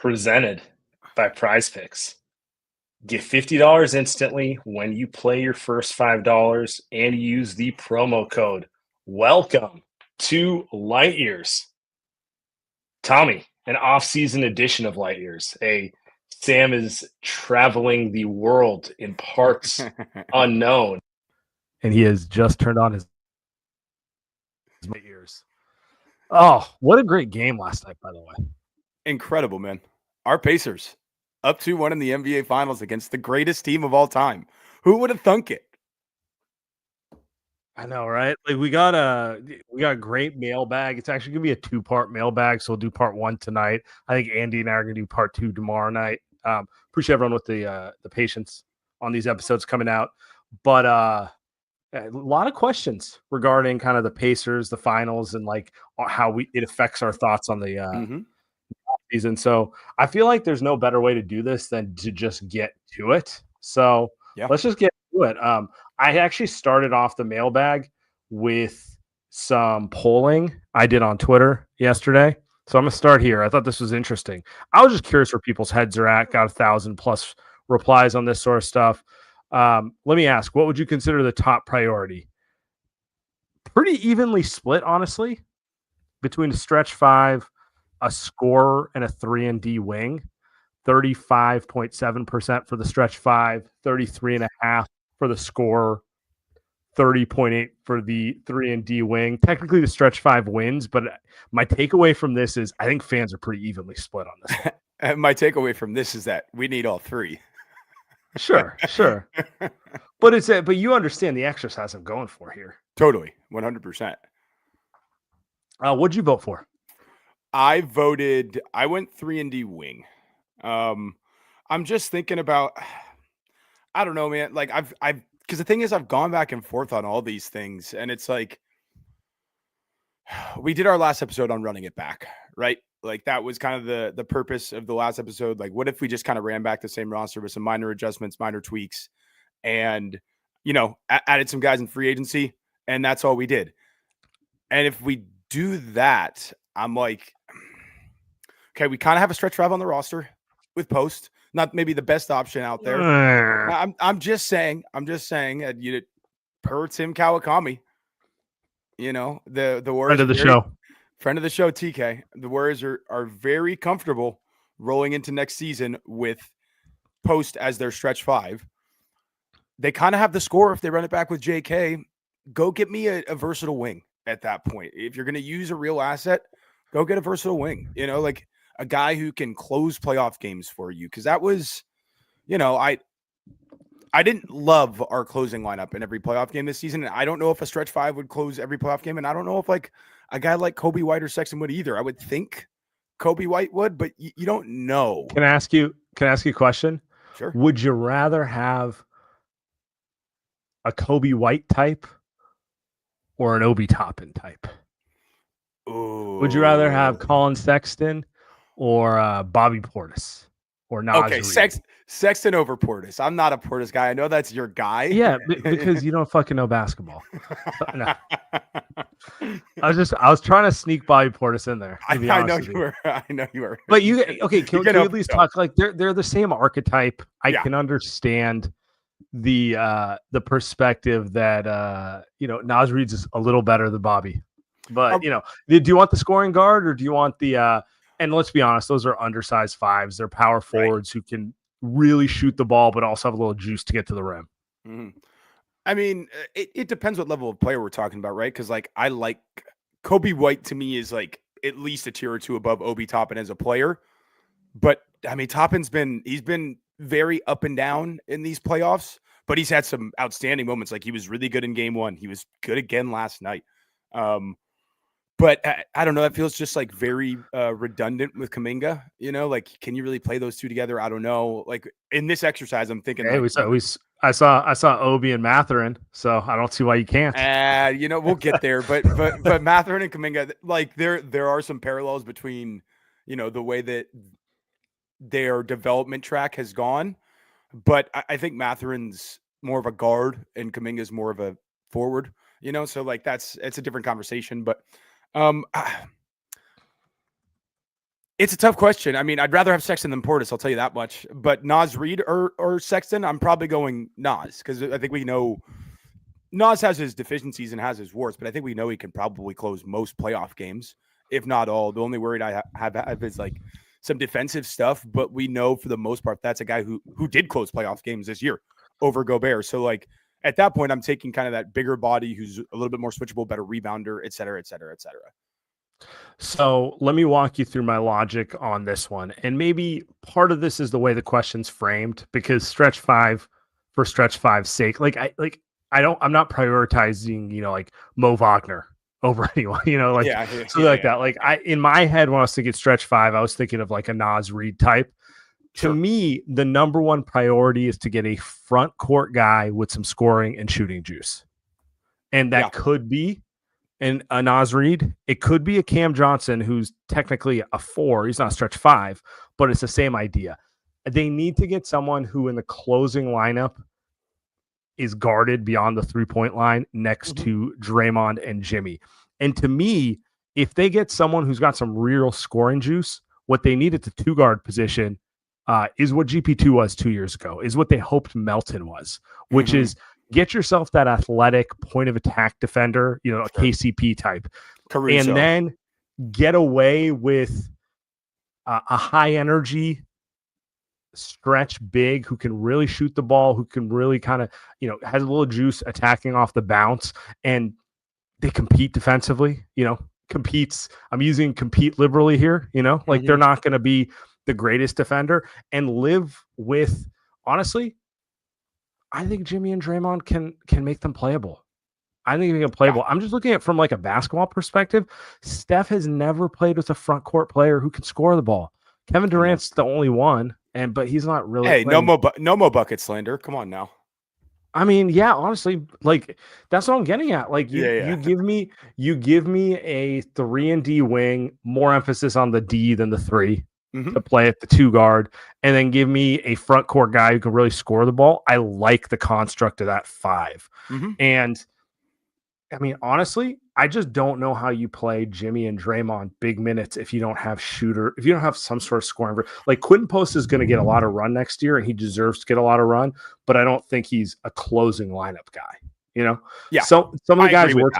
presented by Prize Picks. Get $50 instantly when you play your first $5 and use the promo code WELCOME to Light Years. Tommy, an off-season edition of Light Years. Sam is traveling the world in parts unknown. And he has just turned on his Light Years. Oh, what a great game last night, by the way. Incredible, man. Our Pacers up 2-1 in the NBA Finals against the greatest team of all time. Who would have thunk it? I know, right? Like we got a great mailbag. It's actually gonna be a 2-part mailbag, so we'll do part 1 tonight. I think Andy and I are gonna do part 2 tomorrow night. Appreciate everyone with the patience on these episodes coming out, but a lot of questions regarding kind of the Pacers, the finals, and like how it affects our thoughts on the season. So I feel like there's no better way to do this than to just get to it. So let's just get to it. I actually started off the mailbag with some polling I did on Twitter yesterday. So I'm going to start here. I thought this was interesting. I was just curious where people's heads are at. Got 1,000+ replies on this sort of stuff. Let me ask, what would you consider the top priority? Pretty evenly split, honestly, between a stretch 5, a scorer, and a 3-and-D wing. 35.7% for the stretch 5, 33.5% for the scorer, 30.8% for the 3-and-D wing. Technically, the stretch 5 wins, but my takeaway from this is I think fans are pretty evenly split on this one. My takeaway from this is that we need all three. Sure. But you understand the exercise I'm going for here. Totally, 100%. What'd you vote for? I went 3-and-D wing. I'm just thinking about, I don't know, man. Like because the thing is, I've gone back and forth on all these things, and it's like we did our last episode on running it back, right? Like that was kind of the purpose of the last episode. Like, what if we just kind of ran back the same roster with some minor adjustments, minor tweaks, and added some guys in free agency, and that's all we did. And if we do that, I'm like, okay, we kind of have a stretch 5 on the roster with Post, not maybe the best option out there. I'm just saying, per Tim Kawakami, the Warriors, friend of the show, TK, the Warriors are very comfortable rolling into next season with Post as their stretch 5. They kind of have the score if they run it back with JK. Go get me a versatile wing at that point. If you're going to use a real asset, go get a versatile wing, like a guy who can close playoff games for you. Cause that was, I didn't love our closing lineup in every playoff game this season. And I don't know if a stretch 5 would close every playoff game. And I don't know if like a guy like Kobe White or Sexton would either. I would think Kobe White would, but you don't know. Can I ask you a question? Sure. Would you rather have a Kobe White type or an Obi Toppin type? Ooh. Would you rather have Colin Sexton or Bobby Portis or Nas Okay, Reed? Sexton over Portis. I'm not a Portis guy. I know that's your guy. Yeah, because you don't fucking know basketball. No. I was trying to sneak Bobby Portis in there. I know you were. But can we at least talk like they're the same archetype? I can understand the perspective that Nas Reed's is a little better than Bobby. But do you want the scoring guard or do you want the and let's be honest, those are undersized 5s. They're power forwards who can really shoot the ball, but also have a little juice to get to the rim. Mm-hmm. I mean, it depends what level of player we're talking about, right? Because like I like Kobe White to me is like at least a tier or 2 above Obi Toppin as a player. But I mean, Toppin's been very up and down in these playoffs, but he's had some outstanding moments. Like he was really good in game 1. He was good again last night. But I don't know. That feels just like very redundant with Kuminga. Like can you really play those two together? I don't know. Like in this exercise, I'm thinking. Hey, I saw Obi and Mathurin, so I don't see why you can't. We'll get there. But Mathurin and Kuminga, like there are some parallels between the way that their development track has gone. But I think Mathurin's more of a guard and Kuminga's more of a forward. So like it's a different conversation. But It's a tough question. I mean, I'd rather have Sexton than Portis, I'll tell you that much. But Nas Reed or Sexton, I'm probably going Nas because I think we know Nas has his deficiencies and has his warts, but I think we know he can probably close most playoff games, if not all. The only worry I have is like some defensive stuff, but we know for the most part that's a guy who did close playoff games this year over Gobert. So like at that point, I'm taking kind of that bigger body who's a little bit more switchable, better rebounder, et cetera, et cetera, et cetera. So let me walk you through my logic on this one. And maybe part of this is the way the question's framed, because stretch five for stretch five's sake, I'm not prioritizing, like Mo Wagner over anyone, that. In my head, when I was thinking stretch five, I was thinking of like a Nas Reed type. Sure. To me, the number one priority is to get a front court guy with some scoring and shooting juice. And that could be a Nas Reed. It could be a Cam Johnson, who's technically a 4. He's not stretch 5, but it's the same idea. They need to get someone who in the closing lineup is guarded beyond the 3-point line next to Draymond and Jimmy. And to me, if they get someone who's got some real scoring juice, what they need at the 2-guard position is what GP2 was 2 years ago, is what they hoped Melton was, which is get yourself that athletic point of attack defender, a KCP type, Caruso. And then get away with a high energy stretch big who can really shoot the ball, who can really kind of, has a little juice attacking off the bounce, and they compete defensively, competes. I'm using compete liberally here, they're not going to be the greatest defender, and live with, honestly, I think Jimmy and Draymond can make them playable. I think they can playable. I'm just looking at it from like a basketball perspective. Steph has never played with a front court player who can score the ball. Kevin Durant's the only one, but he's not really. Hey, no more bucket slander. Come on now. I mean, yeah, honestly, like that's what I'm getting at. Like you give me a 3-and-D wing, more emphasis on the D than the 3. To play at the 2-guard, and then give me a front court guy who can really score the ball. I like the construct of that 5. And I mean, honestly, I just don't know how you play Jimmy and Draymond big minutes if you don't have if you don't have some sort of scoring. Like Quentin Post is going to get a lot of run next year, and he deserves to get a lot of run, but I don't think he's a closing lineup guy. So some of the guys we're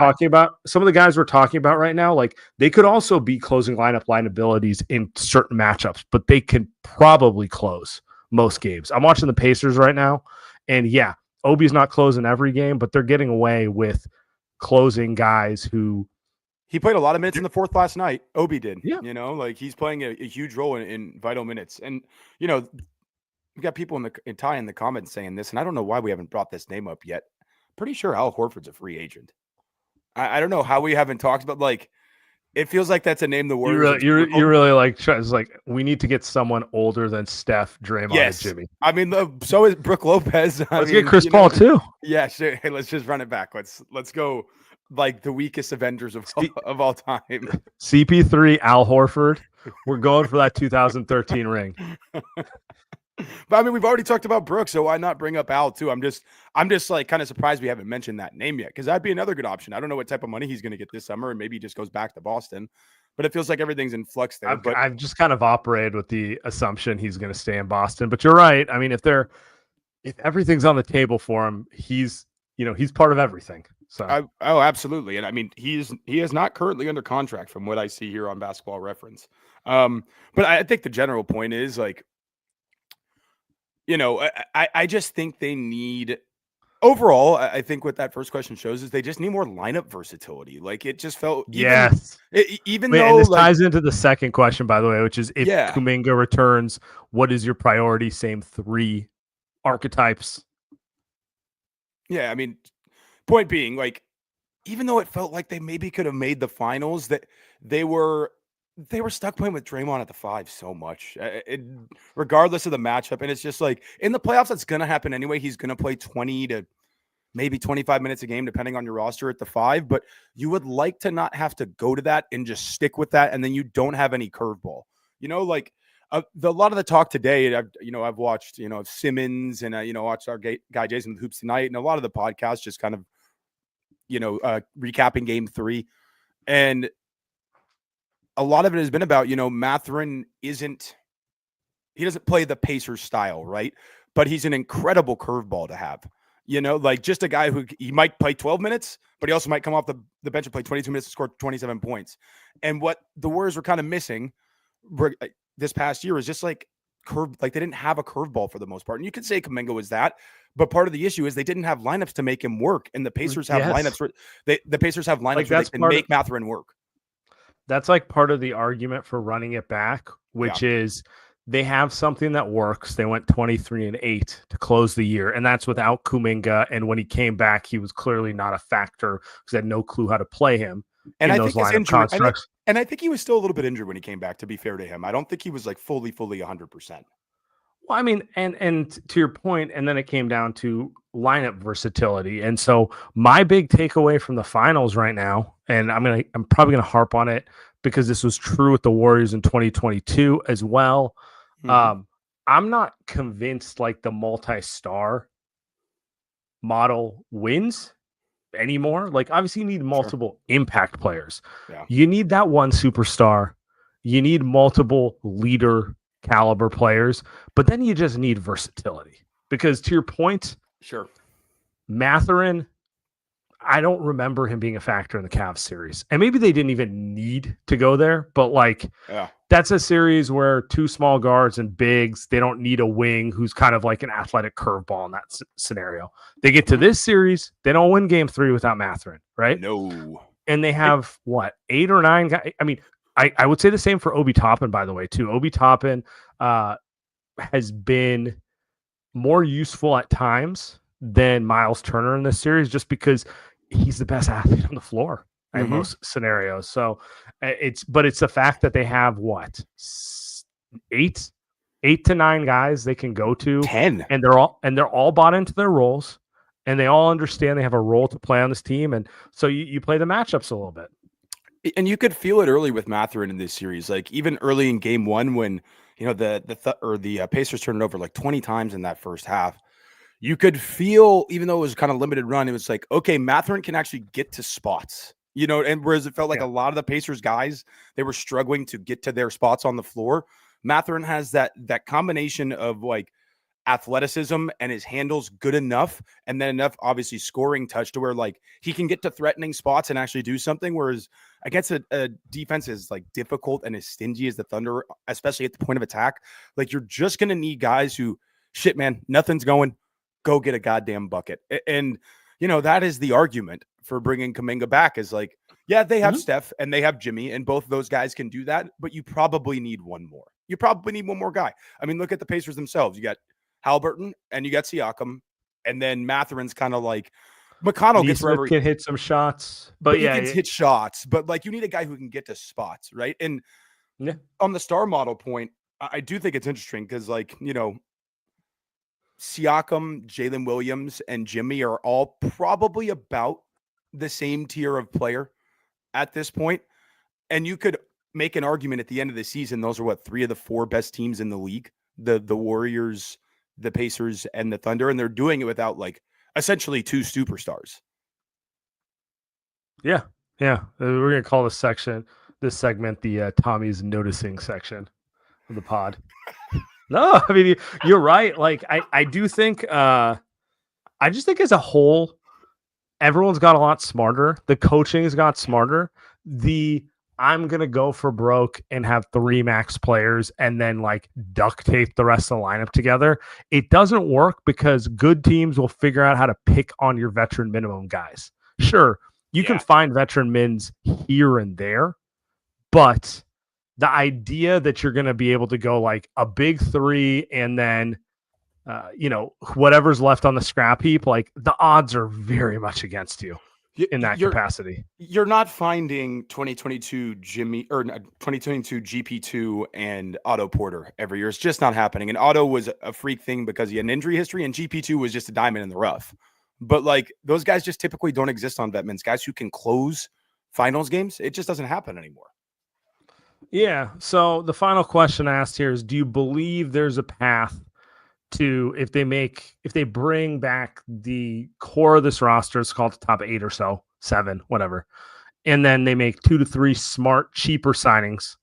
talking about right now, like they could also be closing lineup line abilities in certain matchups, but they can probably close most games. I'm watching the Pacers right now, and Obi's not closing every game, but they're getting away with closing guys who. He played a lot of minutes in the 4th last night. Obi did. He's playing a huge role in vital minutes. And, we got people in the comments saying this, and I don't know why we haven't brought this name up yet. Pretty sure Al Horford's a free agent. I don't know how we haven't talked about, like, it feels like that's a name the Warriors. You really like, it's like we need to get someone older than Steph, Draymond, and Jimmy. I mean, so is Brook Lopez. Let's get Chris Paul too. Yeah, sure. Hey, let's just run it back. Let's go like the weakest Avengers of all time. CP3, Al Horford. We're going for that 2013 ring. But I mean, we've already talked about Brooks, so why not bring up Al too? I'm just like kind of surprised we haven't mentioned that name yet, because that'd be another good option. I don't know what type of money he's going to get this summer, and maybe he just goes back to Boston. But it feels like everything's in flux there. I've just kind of operated with the assumption he's going to stay in Boston. But you're right. I mean, if everything's on the table for him, he's part of everything. So absolutely. And I mean, he is not currently under contract from what I see here on Basketball Reference. But I think the general point is like, I just think they need overall. I think what that first question shows is they just need more lineup versatility. Like it just felt, even though this ties into the second question, by the way, which is if Kuminga returns, what is your priority? Same 3 archetypes. Yeah, I mean, point being, like, even though it felt like they maybe could have made the finals, that they were stuck playing with Draymond at the 5 so much, regardless of the matchup. And it's just like in the playoffs, that's going to happen anyway. He's going to play 20 to maybe 25 minutes a game, depending on your roster at the 5. But you would like to not have to go to that and just stick with that. And then you don't have any curveball, like a lot of the talk today. I've watched, Simmons and, watched our guy Jason with Hoops Tonight. And a lot of the podcasts just kind of, recapping game 3. And a lot of it has been about, Mathurin he doesn't play the Pacers style, right? But he's an incredible curveball to have. Like just a guy who he might play 12 minutes, but he also might come off the bench and play 22 minutes to score 27 points. And what the Warriors were kind of missing this past year is just like they didn't have a curveball for the most part. And you could say Kuminga was that, but part of the issue is they didn't have lineups to make him work. And the Pacers have lineups where the Pacers have lineups where they can make Mathurin work. That's like part of the argument for running it back, which is they have something that works. They went 23-8 to close the year, and that's without Kuminga. And when he came back, he was clearly not a factor because they had no clue how to play him in those lineup constructs. And I think he was still a little bit injured when he came back, to be fair to him. I don't think he was like fully 100%. Well, I mean, and to your point, and then it came down to lineup versatility. And so my big takeaway from the finals right now, and I'm probably gonna harp on it because this was true with the Warriors in 2022 as well. Mm-hmm. I'm not convinced like the multi-star model wins anymore. Like obviously you need multiple impact players. Yeah. You need that one superstar. You need multiple leader caliber players, but then you just need versatility because to your point, Mathurin, I don't remember him being a factor in the Cavs series, and maybe they didn't even need to go there, but that's a series where two small guards and bigs, they don't need a wing who's kind of like an athletic curveball in that scenario. They get to this series, they don't win game 3 without Mathurin, right? No. And they have 8 or 9 guys. I mean, I would say the same for Obi Toppin, by the way, too. Obi Toppin has been more useful at times than Miles Turner in this series just because he's the best athlete on the floor in most scenarios. So it's the fact that they have 8 to 9 guys they can go to 10, and they're all bought into their roles and they all understand they have a role to play on this team. And so you play the matchups a little bit. And you could feel it early with Mathurin in this series, like even early in game 1 when the Pacers turned it over like 20 times in that first half. You could feel, even though it was kind of limited run, it was like, okay, Mathurin can actually get to spots, and whereas it felt like a lot of the Pacers guys, they were struggling to get to their spots on the floor. Mathurin has that combination of like athleticism and his handles good enough, and then enough obviously scoring touch to where like he can get to threatening spots and actually do something. Whereas against a defense as like difficult and as stingy as the Thunder, especially at the point of attack, like you're just going to need guys who, shit, man, nothing's going, go get a goddamn bucket. And that is the argument for bringing Kuminga back is like, yeah, they have Steph and they have Jimmy, and both of those guys can do that, but you probably need one more. You probably need one more guy. I mean, look at the Pacers themselves. You got Haliburton and you got Siakam, and then Mathurin's kind of like McConnell gets wherever he can hit some shots, but he can hit shots. But like you need a guy who can get to spots, right? And on the star model point, I do think it's interesting because like Siakam, Jalen Williams, and Jimmy are all probably about the same tier of player at this point, and you could make an argument at the end of the season. Those are 3 of the 4 best teams in the league: the Warriors, the Pacers, and the Thunder, and they're doing it without like essentially 2 superstars. Yeah. We're gonna call this segment the Tommy's noticing section of the pod. No, I mean you're right. Like I do think I just think as a whole, everyone's got a lot smarter. The coaching has got smarter. I'm going to go for broke and have 3 max players and then like duct tape the rest of the lineup together. It doesn't work because good teams will figure out how to pick on your veteran minimum guys. Sure, you can find veteran mins here and there, but the idea that you're going to be able to go like a big 3 and then whatever's left on the scrap heap, like the odds are very much against you. In that capacity, you're not finding 2022 Jimmy or 2022 GP2 and Otto Porter every year. It's just not happening. And Otto was a freak thing because he had an injury history, and GP2 was just a diamond in the rough. But like those guys just typically don't exist on vet mints. Guys who can close finals games, it just doesn't happen anymore. Yeah. So the final question asked here is: do you believe there's a path to if they bring back the core of this roster, it's called the top 8 or so, 7, whatever, and then they make 2 to 3 smart, cheaper signings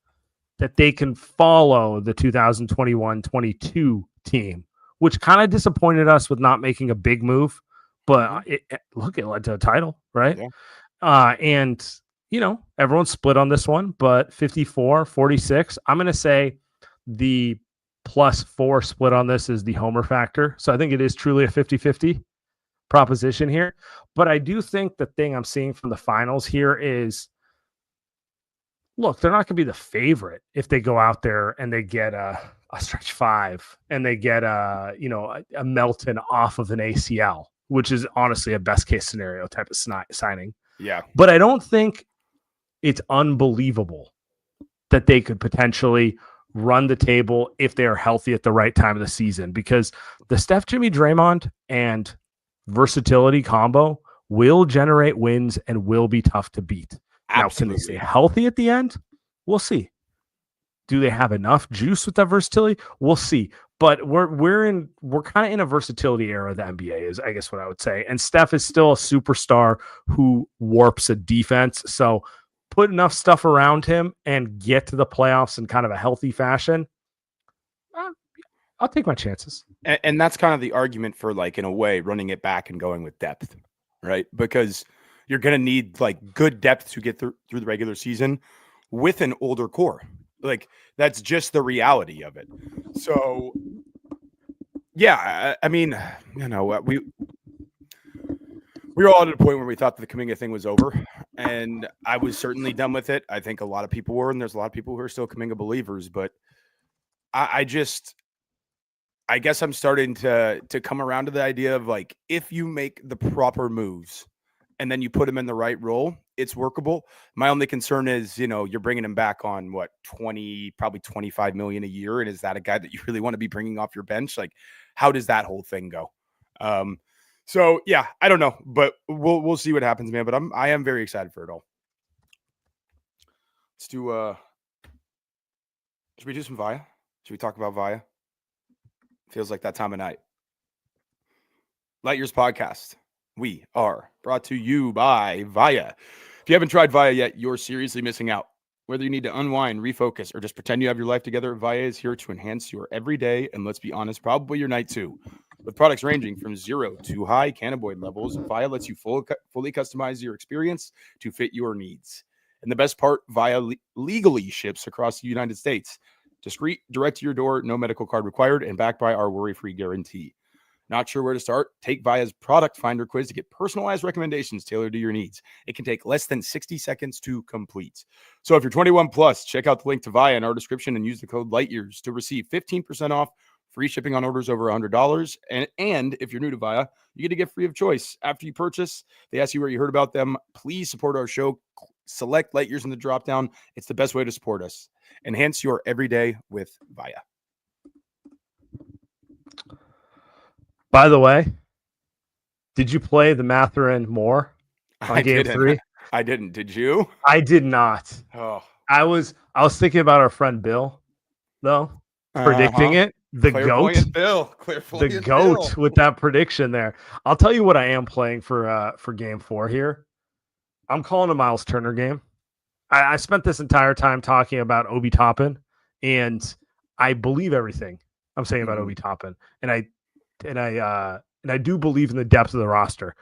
that they can follow the 2021-22 team, which kind of disappointed us with not making a big move. But it led to a title, right? Yeah. And, everyone's split on this one, but 54-46. I'm going to say the +4 split on this is the homer factor. So I think it is truly a 50-50 proposition here. But I do think the thing I'm seeing from the finals here is, look, they're not going to be the favorite if they go out there and they get a stretch 5 and they get a Melton off of an ACL, which is honestly a best case scenario type of signing. Yeah. But I don't think it's unbelievable that they could potentially run the table if they are healthy at the right time of the season, because the Steph, Jimmy, Draymond and versatility combo will generate wins and will be tough to beat. Absolutely. Now, can they stay healthy at the end? We'll see. Do they have enough juice with that versatility? We'll see. But we're kind of in a versatility era of the NBA, is I guess what I would say. And Steph is still a superstar who warps a defense. So put enough stuff around him and get to the playoffs in kind of a healthy fashion. I'll take my chances. And that's kind of the argument for, like, in a way, running it back and going with depth, right? Because you're going to need like good depth to get through the regular season with an older core. Like, that's just the reality of it. So, yeah, I mean, we were all at a point where we thought that the Kuminga thing was over, and I was certainly done with it. I think a lot of people were, and there's a lot of people who are still Kuminga believers, but I guess I'm starting to come around to the idea of, like, if you make the proper moves and then you put him in the right role, it's workable. My only concern is, you're bringing him back on what, probably $25 million a year. And is that a guy that you really want to be bringing off your bench? Like, how does that whole thing go? So yeah, I don't know, but we'll see what happens, man. But I am very excited for it all. Let's do, should we do some Via? Should we talk about Via? Feels like that time of night. Light Years Podcast. We are brought to you by Via. If you haven't tried Via yet, you're seriously missing out. Whether you need to unwind, refocus, or just pretend you have your life together, Via is here to enhance your everyday and, let's be honest, probably your night too. With products ranging from 0 to high cannabinoid levels, Via lets you fully customize your experience to fit your needs. And the best part, Via legally ships across the United States. Discreet, direct to your door, no medical card required, and backed by our worry-free guarantee. Not sure where to start? Take Via's product finder quiz to get personalized recommendations tailored to your needs. It can take less than 60 seconds to complete. So if you're 21 plus, check out the link to Via in our description and use the code LIGHTYEARS to receive 15% off, free shipping on orders over $100. And if you're new to Via, you get a gift free of choice. After you purchase, they ask you where you heard about them. Please support our show. Select Light Years in the dropdown. It's the best way to support us. Enhance your everyday with Via. By the way, did you play the Mathurin more on game 3? I didn't. Did you? I did not. Oh, I was thinking about our friend Bill, though, predicting it. The goat, Bill. The goat with that prediction there. I'll tell you what I am playing for game 4 here. I'm calling a Miles Turner game. I spent this entire time talking about Obi Toppin, and I believe everything I'm saying about Obi Toppin, and I do believe in the depth of the roster.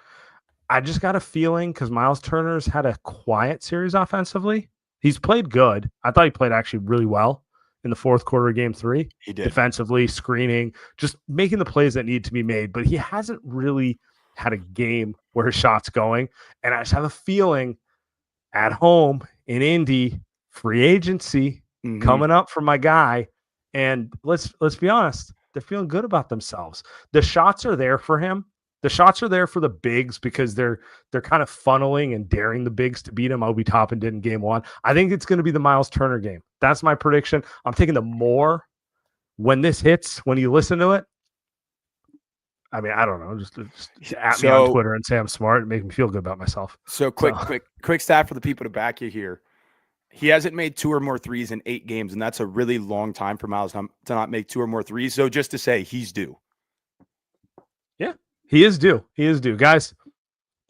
I just got a feeling, because Miles Turner's had a quiet series offensively. He's played good. I thought he played actually really well in the fourth quarter of game 3. He did. Defensively, screening, just making the plays that need to be made. But he hasn't really had a game where his shot's going. And I just have a feeling at home in Indy, free agency coming up for my guy. And let's be honest, they're feeling good about themselves. The shots are there for him. The shots are there for the bigs because they're kind of funneling and daring the bigs to beat him. Obi Toppin did in game 1. I think it's going to be the Miles Turner game. That's my prediction. I'm taking the more when this hits, when you listen to it. I mean, I don't know. Just at me on Twitter and say I'm smart and make me feel good about myself. So quick stat for the people to back you here. He hasn't made 2 or more threes in 8 games, and that's a really long time for Miles to not make 2 or more threes. So just to say, he's due. Yeah, he is due. He is due. Guys,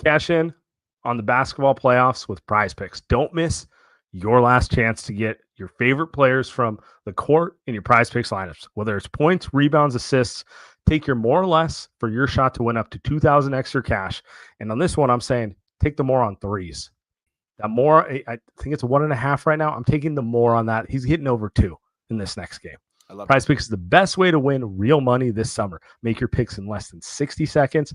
cash in. on the basketball playoffs with Prize Picks. Don't miss your last chance to get your favorite players from the court in your Prize Picks lineups. Whether it's points, rebounds, assists, take your more or less for your shot to win up to 2,000 extra cash. And on this one, I'm saying take the more on threes. That more, I think it's 1.5 right now. I'm taking the more on that. He's hitting over 2 in this next game. Prize Picks is the best way to win real money this summer. Make your picks in less than 60 seconds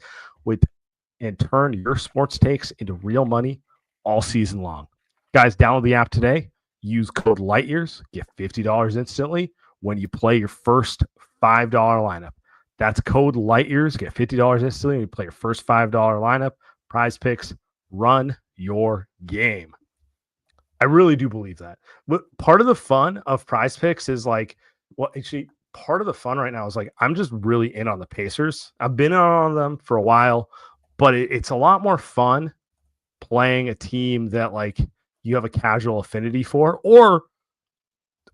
and turn your sports takes into real money all season long. Guys, download the app today. Use code LIGHTYEARS. Get $50 instantly when you play your first $5 lineup. That's code LIGHTYEARS. Get $50 instantly when you play your first $5 lineup. Prize Picks, run your game. I really do believe that. But part of the fun of Prize Picks is like, well, actually, part of the fun right now is like, I'm just really in on the Pacers. I've been on them for a while, but it's a lot more fun playing a team that like you have a casual affinity for, or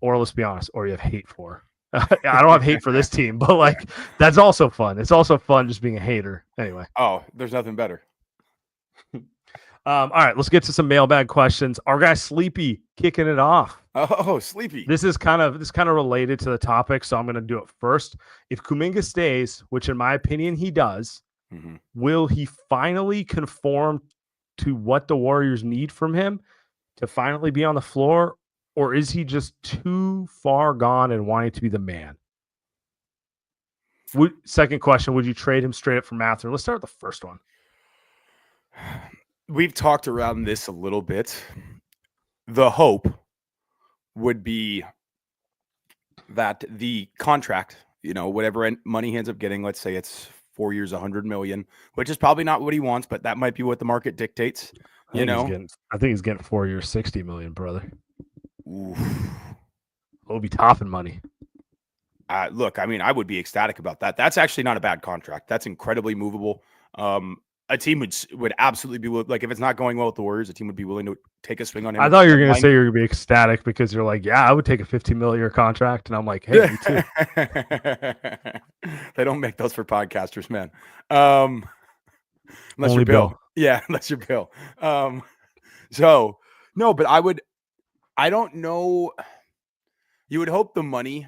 let's be honest, or you have hate for. I don't have hate for this team, but like that's also fun. It's also fun just being a hater. Anyway. Oh, there's nothing better. All right, let's get to some mailbag questions. Our guy Sleepy kicking it off. Oh, Sleepy. This kind of related to the topic, so I'm going to do it first. If Kuminga stays, which in my opinion he does, will he finally conform to what the Warriors need from him to finally be on the floor, or is he just too far gone and wanting to be the man? Second question, would you trade him straight up for Mathurin? Let's start with the first one. We've talked around this a little bit. The hope would be that the contract, whatever money he ends up getting, let's say it's 4 years, $100 million, which is probably not what he wants, but that might be what the market dictates. I think he's getting 4 years, $60 million, brother. Oof. It'll be topping money. Look, I mean, I would be ecstatic about that. That's actually not a bad contract. That's incredibly movable. A team would absolutely be like, if it's not going well with the Warriors, a team would be willing to take a swing on him. I thought you were going to say you're going to be ecstatic because you're like, yeah, I would take a $50 million contract. And I'm like, hey, me too. They don't make those for podcasters, man. Unless Only you're Bill. Yeah, unless you're Bill. So, no, but I don't know. You would hope the money,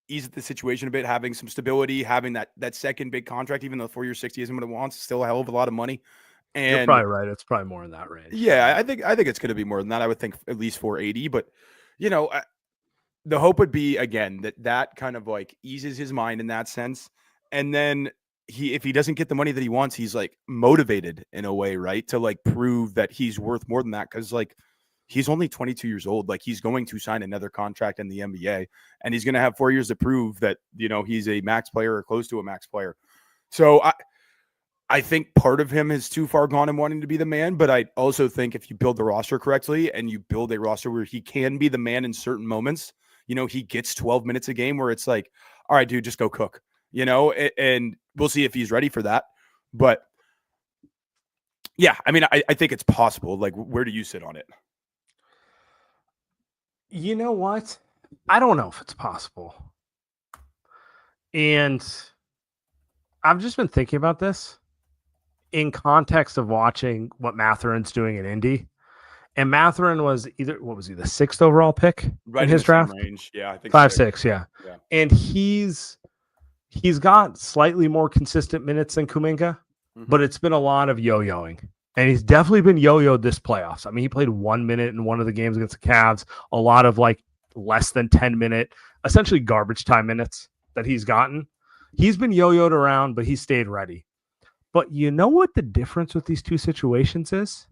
ease the situation a bit, having some stability, having that second big contract, even though 4 years, 60 isn't what it wants, still a hell of a lot of money. And you're probably right. It's probably more in that range. Yeah, I think it's going to be more than that. I would think at least 480, but the hope would be again that kind of like eases his mind in that sense. And then if he doesn't get the money that he wants, he's like motivated in a way, right? To like prove that he's worth more than that. Cause like, he's only 22 years old. Like he's going to sign another contract in the NBA and he's going to have 4 years to prove that, he's a max player or close to a max player. So I think part of him is too far gone in wanting to be the man, but I also think if you build the roster correctly and you build a roster where he can be the man in certain moments, he gets 12 minutes a game where it's like, all right, dude, just go cook, and we'll see if he's ready for that. But yeah, I mean, I think it's possible. Like, where do you sit on it? You know what? I don't know if it's possible. And I've just been thinking about this in context of watching what Mathurin's doing in Indy. And Mathurin was the 6th overall pick in his draft range. Yeah, I think 5-6. Yeah. And he's got slightly more consistent minutes than Kuminga, but it's been a lot of yo-yoing. And he's definitely been yo-yoed this playoffs. I mean, he played 1 minute in one of the games against the Cavs, a lot of like less than 10-minute, essentially garbage time minutes that he's gotten. He's been yo-yoed around, but he stayed ready. But you know what the difference with these two situations is?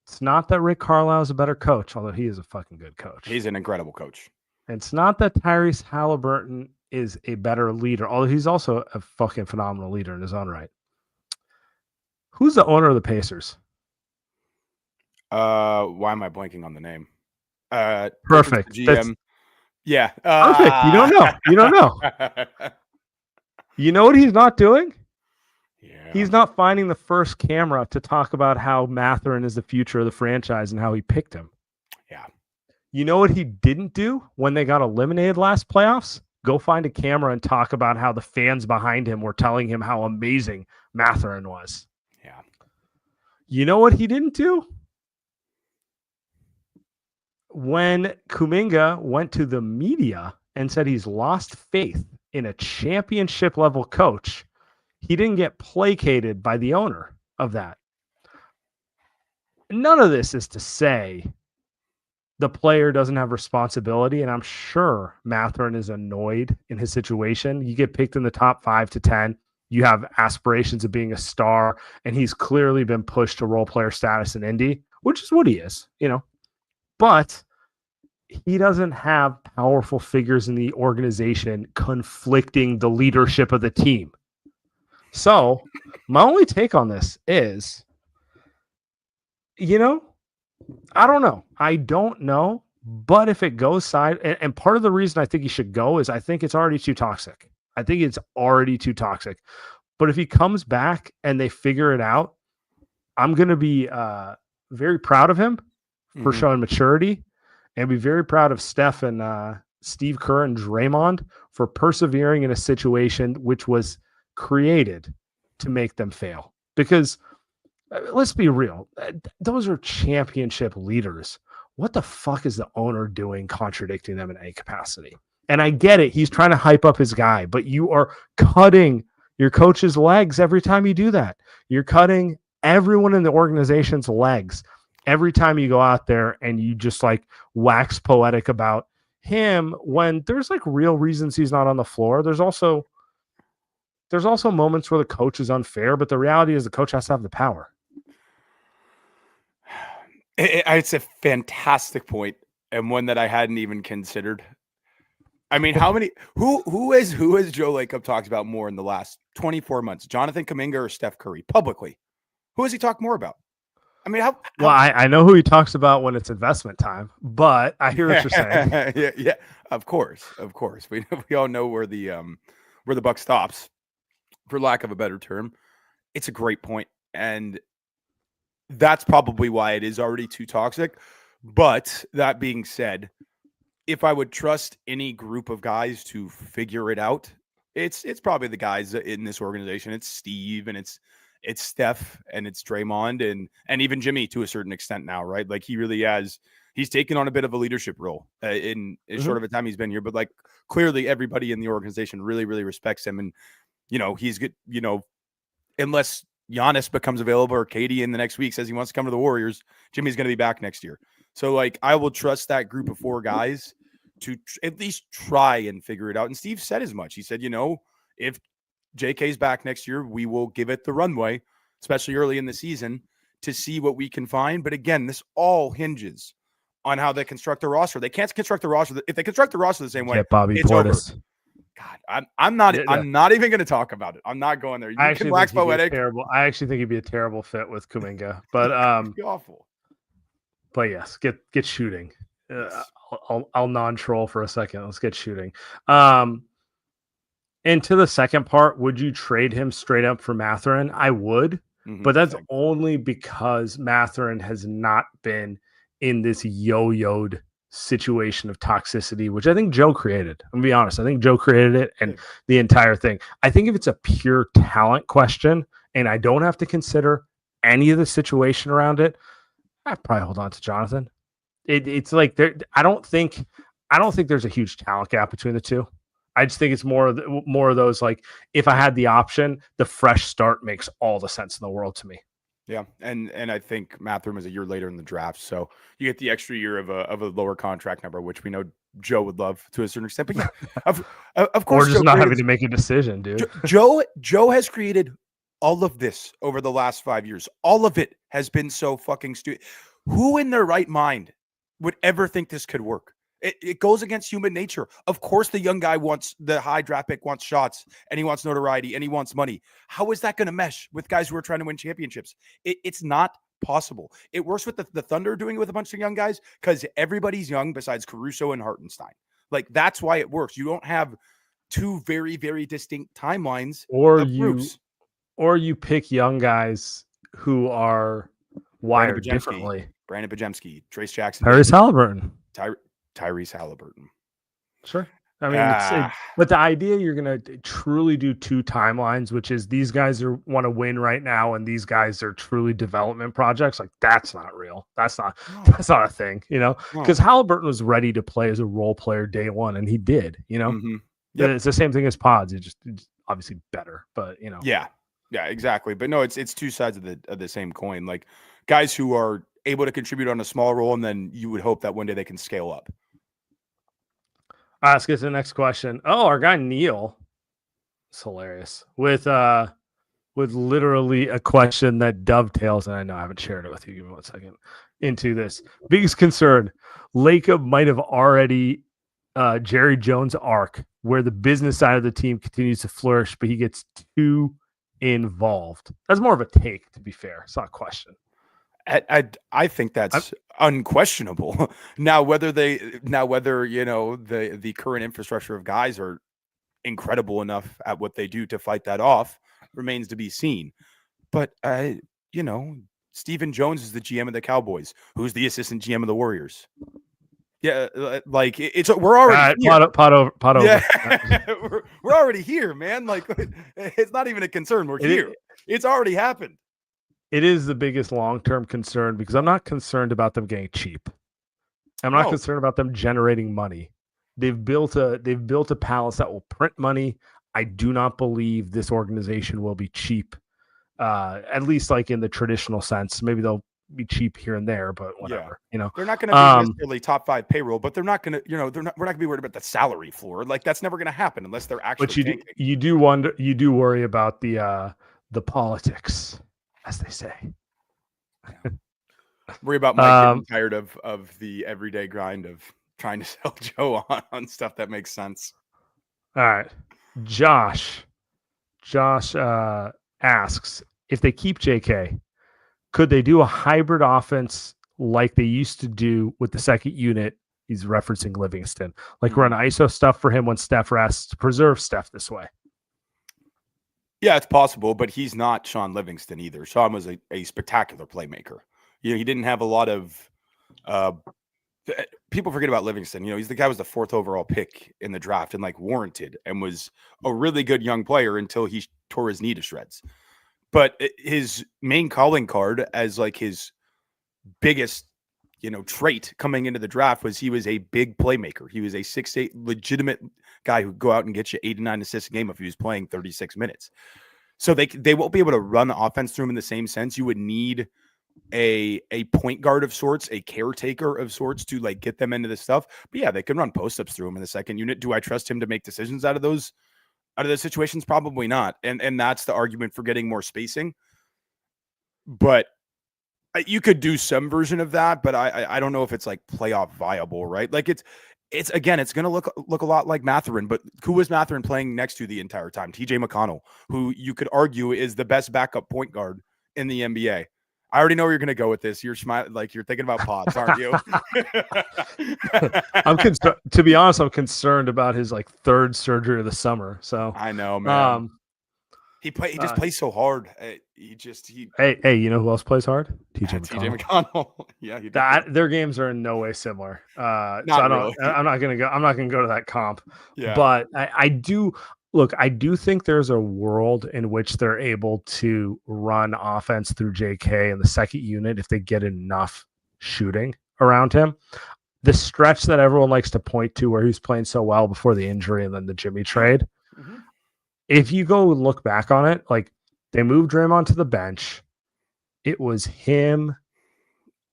It's not that Rick Carlisle is a better coach, although he is a fucking good coach. He's an incredible coach. It's not that Tyrese Halliburton is a better leader, although he's also a fucking phenomenal leader in his own right. Who's the owner of the Pacers? Why am I blanking on the name? Perfect. GM. Yeah. Perfect. You don't know. You don't know. You know what he's not doing? Yeah. He's not finding the first camera to talk about how Mathurin is the future of the franchise and how he picked him. Yeah. You know what he didn't do when they got eliminated last playoffs? Go find a camera and talk about how the fans behind him were telling him how amazing Mathurin was. Yeah. You know what he didn't do? When Kuminga went to the media and said he's lost faith in a championship level coach, he didn't get placated by the owner of that. None of this is to say the player doesn't have responsibility, and I'm sure Mathurin is annoyed in his situation. You get picked in the top 5 to 10. You have aspirations of being a star, and he's clearly been pushed to role player status in Indy, which is what he is, But he doesn't have powerful figures in the organization conflicting the leadership of the team. So my only take on this is, I don't know. I don't know. But if it goes side, and part of the reason I think he should go is I think it's already too toxic. But if he comes back and they figure it out, I'm going to be very proud of him for showing maturity, and be very proud of Steph and Steve Kerr and Draymond for persevering in a situation which was created to make them fail. Because let's be real, those are championship leaders. What the fuck is the owner doing contradicting them in any capacity? And I get it. He's trying to hype up his guy, but you are cutting your coach's legs every time you do that. You're cutting everyone in the organization's legs every time you go out there and you just like wax poetic about him when there's like real reasons he's not on the floor. There's also moments where the coach is unfair, but the reality is the coach has to have the power. It's a fantastic point, and one that I hadn't even considered. I mean, who has Joe Lacob talked about more in the last 24 months? Jonathan Kuminga or Steph Curry publicly? Who has he talked more about? I mean, well, I know who he talks about when it's investment time, but I hear what you're saying. yeah, of course. We all know where the buck stops, for lack of a better term. It's a great point, and that's probably why it is already too toxic. But that being said, if I would trust any group of guys to figure it out, it's probably the guys in this organization. It's Steve and it's Steph and it's Draymond and even Jimmy to a certain extent now, right? Like he's taken on a bit of a leadership role in as short of a time he's been here, but like clearly everybody in the organization really, really respects him. And, he's good, unless Giannis becomes available or Katie in the next week says he wants to come to the Warriors, Jimmy's going to be back next year. So like, I will trust that group of 4 guys to at least try and figure it out. And Steve said as much. He said, if JK's back next year, we will give it the runway, especially early in the season, to see what we can find. But again, this all hinges on how they construct the roster. They can't construct the roster. If they construct the roster the same way, Bobby it's Portis. over. God, I'm not even going to talk about it. I'm not going there. You can wax poetic. I actually think he'd be a terrible fit with Kuminga, but it'd be awful. But yes, get shooting. I'll non-troll for a second. Let's get shooting. And to the second part, would you trade him straight up for Mathurin? I would, but that's only because Mathurin has not been in this yo-yoed situation of toxicity, which I think Joe created. I'm gonna be honest. I think Joe created it and the entire thing. I think if it's a pure talent question and I don't have to consider any of the situation around it, I'd probably hold on to Jonathan. It's like I don't think there's a huge talent gap between the two. I just think it's more of those, like, if I had the option, the fresh start makes all the sense in the world to me. Yeah, and I think Mathurin was a year later in the draft, so you get the extra year of a lower contract number, which we know Joe would love to a certain extent. But yeah, of course, or just not having to make a decision, dude. Joe has created all of this over the last 5 years. All of it has been so fucking stupid. Who in their right mind would ever think this could work? It goes against human nature. Of course, the young guy wants the high draft pick, wants shots, and he wants notoriety, and he wants money. How is that going to mesh with guys who are trying to win championships? It's not possible. It works with the Thunder doing it with a bunch of young guys because everybody's young besides Caruso and Hartenstein. Like, that's why it works. You don't have 2 very, very distinct timelines groups. Or you pick young guys who are wired differently. Brandon Bajemski, Trace Jackson. Tyrese Halliburton. Tyrese Halliburton. Sure. I mean, but the idea you're going to truly do 2 timelines, which is these guys want to win right now, and these guys are truly development projects. Like that's not real. That's not a thing, because Halliburton was ready to play as a role player day one, and he did. Mm-hmm. Yep. It's the same thing as Pods. It's obviously better, but yeah, exactly. But no, it's 2 sides of the same coin. Like guys who are able to contribute on a small role, and then you would hope that one day they can scale up. All right, let's get to the next question. Oh, our guy Neil, it's hilarious with literally a question that dovetails, and I know I haven't shared it with you. Give me 1 second. Into this biggest concern, Lacob might have already Jerry Jones arc where the business side of the team continues to flourish, but he gets too involved. That's more of a take, to be fair. It's not a question. I think that's unquestionable. Now, whether the current infrastructure of guys are incredible enough at what they do to fight that off remains to be seen. But Stephen Jones is the GM of the Cowboys. Who's the assistant GM of the Warriors? Yeah, like we're already here. Pot over. Yeah. we're already here, man. Like it's not even a concern. We're here. It's already happened. It is the biggest long-term concern because I'm not concerned about them getting cheap. I'm not concerned about them generating money. They've built a palace that will print money. I do not believe this organization will be cheap, at least like in the traditional sense. Maybe they'll be cheap here and there, but whatever. They're not going to be necessarily top 5 payroll, but they're not going to. We're not going to be worried about the salary floor. Like that's never going to happen unless they're actually. But you do worry about the politics, as they say. Worry about Mike getting tired of the everyday grind of trying to sell Joe on stuff that makes sense. All right. Josh asks, if they keep JK, could they do a hybrid offense like they used to do with the second unit? He's referencing Livingston. Like run ISO stuff for him when Steph rests to preserve Steph this way. Yeah, it's possible, but he's not Sean Livingston either. Sean was a spectacular playmaker. He didn't have a lot of people forget about Livingston. He's the guy was the 4th overall pick in the draft and like warranted and was a really good young player until he tore his knee to shreds. But his main calling card as like his biggest, trait coming into the draft was he was a big playmaker. He was a 6'8" legitimate guy who'd go out and get you 8 to 9 assists a game if he was playing 36 minutes. So they won't be able to run the offense through him in the same sense. You would need a point guard of sorts, a caretaker of sorts to like get them into this stuff. But yeah, they can run post-ups through him in the second unit. Do I trust him to make decisions out of those situations? Probably not. And that's the argument for getting more spacing. But you could do some version of that, but I don't know if it's like playoff viable, right? Like it's again, it's going to look a lot like Mathurin, but who was Mathurin playing next to the entire time? TJ McConnell, who you could argue is the best backup point guard in the NBA. I already know where you're going to go with this. You're smiling, like you're thinking about Pods, aren't you? To be honest, I'm concerned about his like 3rd surgery of the summer. So I know, man. He just plays so hard. Hey, you know who else plays hard? TJ McConnell. Yeah, their games are in no way similar. I'm not gonna go to that comp. Yeah. But I do think there's a world in which they're able to run offense through JK in the second unit if they get enough shooting around him. The stretch that everyone likes to point to where he's playing so well before the injury and then the Jimmy trade. Mm-hmm. If you go look back on it, like they moved Draymond to the bench. It was him.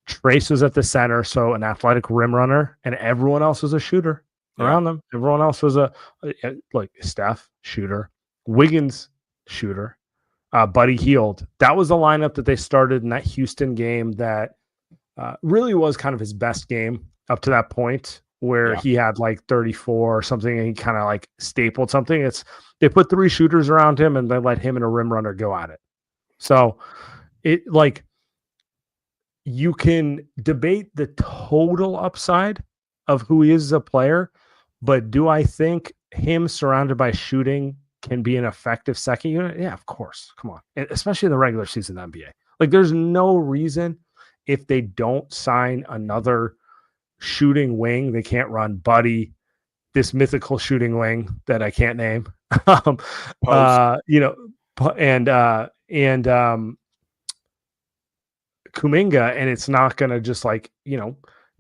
Trace was at the center, so an athletic rim runner, and everyone else was a shooter around them. Everyone else was like Steph, shooter. Wiggins, shooter. Buddy Hield. That was the lineup that they started in that Houston game that really was kind of his best game up to that point, where he had like 34 or something, and he kind of like stapled something. They put 3 shooters around him, and they let him and a rim runner go at it. So it like you can debate the total upside of who he is as a player, but do I think him surrounded by shooting can be an effective second unit? Yeah, of course. Come on. And especially in the regular season of the NBA. Like there's no reason if they don't sign another shooting wing, they can't run Buddy, this mythical shooting wing that I can't name. And Kuminga, and it's not going to just like,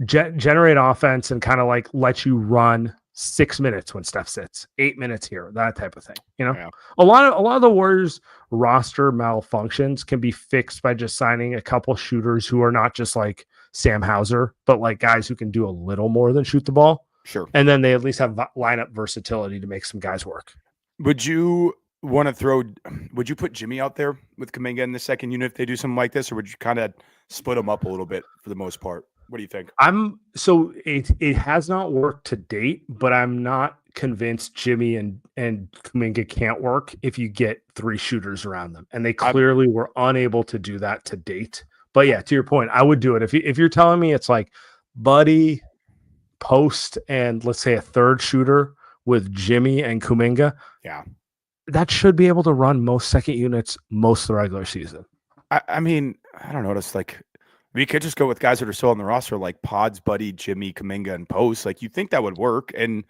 generate offense and kind of like let you run 6 minutes when Steph sits, 8 minutes here, that type of thing. Yeah. A lot of the Warriors roster malfunctions can be fixed by just signing a couple shooters who are not just like Sam Hauser, but like guys who can do a little more than shoot the ball. Sure. And then they at least have lineup versatility to make some guys work. Would you put Jimmy out there with Kuminga in the second unit if they do something like this, or would you kind of split them up a little bit for the most part? What do you think? It has not worked to date, but I'm not convinced Jimmy and Kuminga can't work if you get 3 shooters around them. And they clearly were unable to do that to date. But yeah, to your point, I would do it. If you're telling me it's like Buddy, post, and let's say a third shooter with Jimmy and Kuminga, yeah, that should be able to run most second units most of the regular season. I mean, I don't know. It's like we could just go with guys that are still on the roster, like Pods, Buddy, Jimmy, Kuminga, and Post. Like, you think that would work? And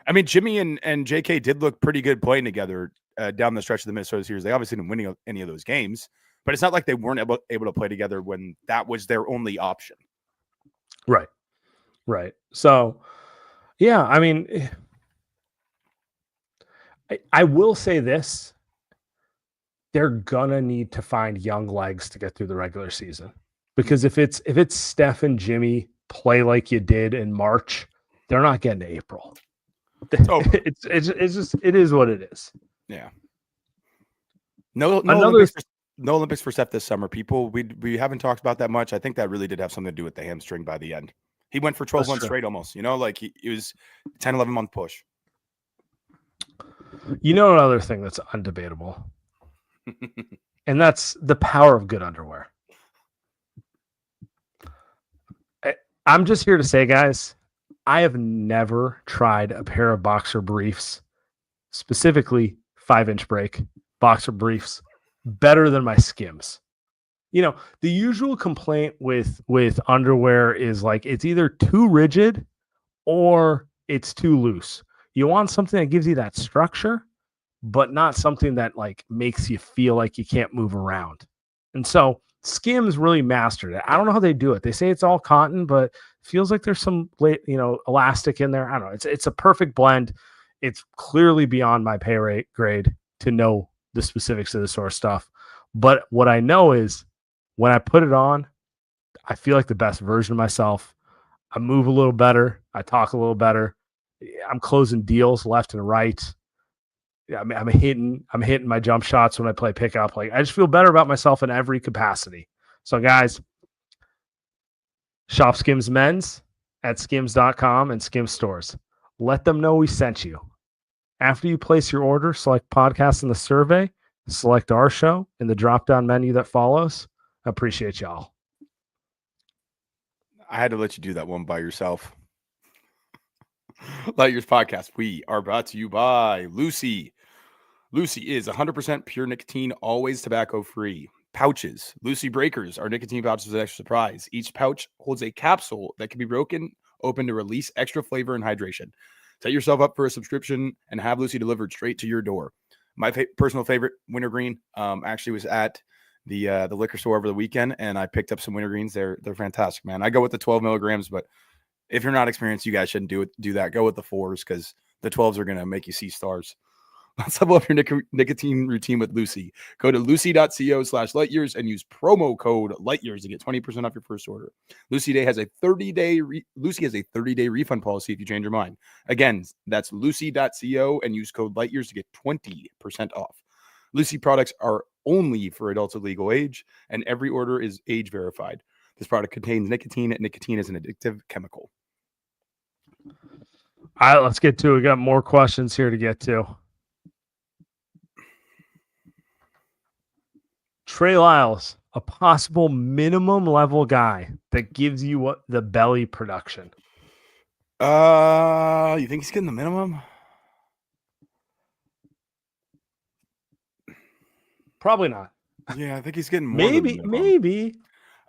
I mean, Jimmy and JK did look pretty good playing together down the stretch of the Minnesota series. They obviously didn't win any of those games, but it's not like they weren't able to play together when that was their only option. Right. So, yeah, I mean, I will say this. They're gonna need to find young legs to get through the regular season, because if it's Steph and Jimmy play like you did in March, they're not getting to April. It's just, it is what it is. Yeah. No Olympics for Steph this summer. People, we haven't talked about that much. I think that really did have something to do with the hamstring by the end. He went for 12 months straight almost, like it was 10, 11 month push. Another thing that's undebatable, and that's the power of good underwear. I'm just here to say, guys, I have never tried a pair of boxer briefs, specifically 5-inch break boxer briefs, better than my Skims. The usual complaint with underwear is like it's either too rigid or it's too loose. You want something that gives you that structure, but not something that like makes you feel like you can't move around. And so Skims really mastered it. I don't know how they do it. They say it's all cotton, but it feels like there's some elastic in there. I don't know. It's a perfect blend. It's clearly beyond my pay rate grade to know the specifics of this sort of stuff. But what I know is when I put it on, I feel like the best version of myself. I move a little better. I talk a little better. I'm closing deals left and right. I'm hitting my jump shots when I play pickup. Like, I just feel better about myself in every capacity. So guys, shop Skims Men's at skims.com and Skims stores. Let them know we sent you. After you place your order, select podcast in the survey, select our show in the drop-down menu that follows. I appreciate y'all. I had to let you do that one by yourself. Light Years Podcast. We are brought to you by Lucy. Lucy is 100% pure nicotine, always tobacco-free. Pouches. Lucy Breakers are nicotine pouches with extra surprise. Each pouch holds a capsule that can be broken open to release extra flavor and hydration. Set yourself up for a subscription and have Lucy delivered straight to your door. My personal favorite, wintergreen, actually was at the liquor store over the weekend, and I picked up some wintergreens. They're fantastic, man. I go with the 12 milligrams, but if you're not experienced, you guys shouldn't do that. Go with the 4s because the 12s are going to make you see stars. Let's level up your nicotine routine with Lucy. Go to lucy.co/lightyears and use promo code lightyears to get 20% off your first order. Lucy has a 30-day refund policy if you change your mind. Again, that's lucy.co and use code lightyears to get 20% off. Lucy products are only for adults of legal age, and every order is age verified. This product contains nicotine, and nicotine is an addictive chemical. All right, let's get to it. We got more questions here to get to. Trey Lyles, a possible minimum level guy that gives you the belly production. You think he's getting the minimum? Probably not. Yeah, I think he's getting more. Maybe.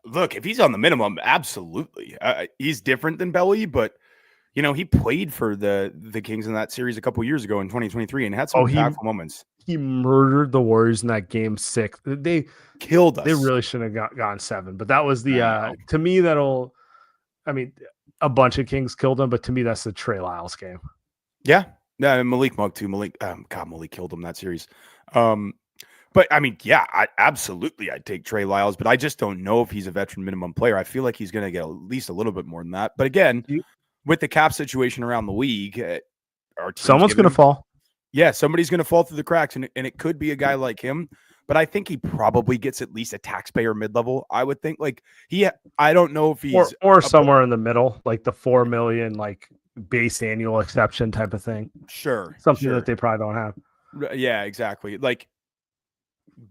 Look, if he's on the minimum, absolutely. He's different than Belly, but he played for the Kings in that series a couple years ago in 2023 and had some Oh, impactful moments. he murdered the Warriors in that game 6. They Killed us. They really shouldn't have gone 7, but that was the I know. to me I mean, a bunch of Kings killed him, but to me that's the Trey Lyles game. Yeah. Malik Monk too. Malik killed him that series. But I mean, yeah, I'd take Trey Lyles, but I just don't know if he's a veteran minimum player. I feel like he's going to get at least a little bit more than that. But again, with the cap situation around the league, someone's going to fall. Yeah, somebody's going to fall through the cracks, and it could be a guy like him. But I think he probably gets at least a taxpayer mid-level. I would think I don't know if he's or somewhere in the middle, like the $4 million like base annual exception type of thing. Something that they probably don't have. Yeah, exactly. Like,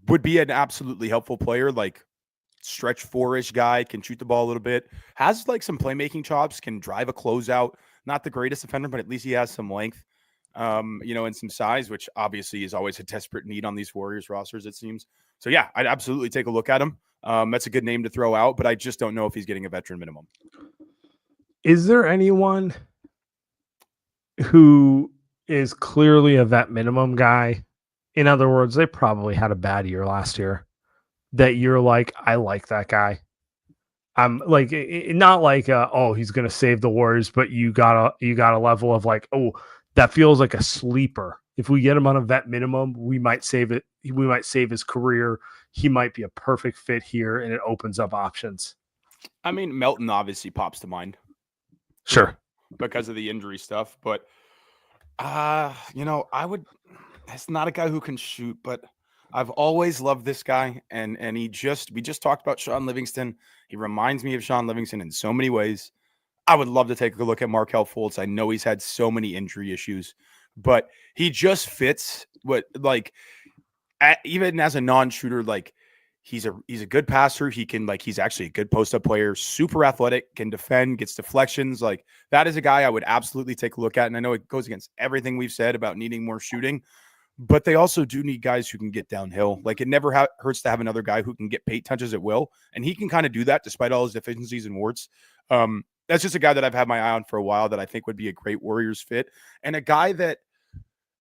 would be an absolutely helpful player, like stretch 4-ish guy, can shoot the ball a little bit, has like some playmaking chops, can drive a closeout. Not the greatest defender, but at least he has some length, and some size, which obviously is always a desperate need on these Warriors rosters, it seems. So yeah, I'd absolutely take a look at him. That's a good name to throw out, but I just don't know if he's getting a veteran minimum. Is there anyone who is clearly a vet minimum guy? In other words, they probably had a bad year last year that you're like, I like that guy. I'm like, not like, he's going to save the Warriors, but you got a level of like, oh, that feels like a sleeper. If we get him on a vet minimum, we might save it. We might save his career. He might be a perfect fit here, and it opens up options. I mean, Melton obviously pops to mind. Sure. Because of the injury stuff, but that's not a guy who can shoot, but I've always loved this guy, and we just talked about Sean Livingston. He reminds me of Sean Livingston in so many ways. I would love to take a look at Markelle Fultz. I know he's had so many injury issues, but he just fits even as a non-shooter, like he's a good passer. He can he's actually a good post-up player, super athletic, can defend, gets deflections. Like that is a guy I would absolutely take a look at. And I know it goes against everything we've said about needing more shooting, but they also do need guys who can get downhill. Like it never hurts to have another guy who can get paint touches at will. And he can kind of do that despite all his deficiencies and warts. That's just a guy that I've had my eye on for a while that I think would be a great Warriors fit, and a guy that